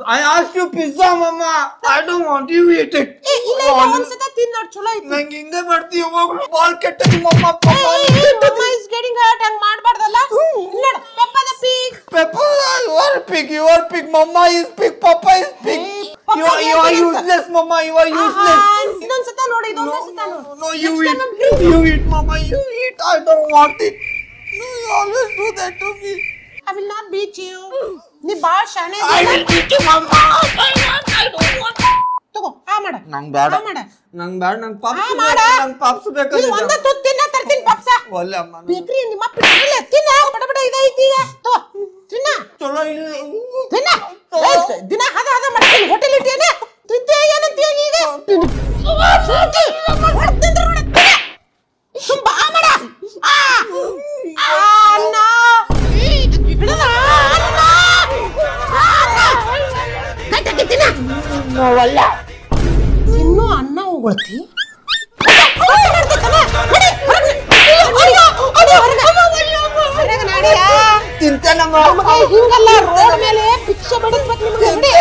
I asked you pizza, Mama. I don't want you eat it. ಇಲ್ಲ ಒಂದ್ಸತ ತಿನ್ ನೋಡ್ ಚಲೋ ಐತಿ. ನಂಗೆ ಹಿಂಗೆ ಮಾಡ್ತೀಯ ಯಾವಾಗ್ಲೂ ಬಾಲ್ ಕೆಟ್ಟದು ಮಮ್ಮ. Mama is getting hurt ಹಂಗ್ ಮಾಡ್ಬಾರ್ದಲ್ಲ. ನೋಡು Peppa the pig. Peppa, you are pig. Mama is pig. Papa is pig. You are useless, Mama. You are useless. ಇನ್ನೊಂದ್ಸತ ನೋಡಿ ಇದೊಂದ್ಸತ ನೋಡು. No, you eat, Mama. You eat. I don't want it. You always do that to me. I will not beat you. ನೀ ಬಾಳ ಶಾಣೆ. I will beat you, Mama. I don't want. ತಗೋ ಆ ಮಾಡ. ನಂಗ್ ಬೇಡ. ನಂಗ್ ಪಾಪ್ಸ್ ಬೇಕು. ಇದು ಒಂದ ತುತ್ತು ತಿನ್ನ ತರ್ತೀನಿ ಪಾಪ್ಸ. ಒಳ್ಳೆ ಅಮ್ಮ. ಬೇಕ್ರಿ ನಿಮ್ಮ ಪಿಟ್ಟಲ್ಲ ತಿನ್ನ ಬಡ ಇದೈತಿ ಈಗ. ತಗೋ ತಿನ್ನ. ಚಲೋ ಇಲ್ಲ. ತಿನ್ನ. ದಿನ ಹದ ಮಾಡ್ತೀನಿ ಹೋಟೆಲ್ ಇಟ್ಟೇನೆ. ತಿಂತೆ ಏನಂತೀಯ ಈಗ? ತುಂಬಾ ಆ ಮಾಡ. ಅಣ್ಣ. ಬಿಡಲ್ಲ ಅಣ್ಣ. ಕಟ್ಟಕ್ಕೆ ತಿನ್ನ. ಒಳ್ಳೆ. ಇನ್ನು ಅನ್ನ ಉಗುಳ್ತಿ ತಿಂತೇನಮ್ಮ. ಹಿಂಗಲ್ಲ ರೋಡ್ ಮೇಲೆ ಭಿಕ್ಷೆ ಬಡಿಸ್ಬೇಕು ನಿಮ್ಗೆ.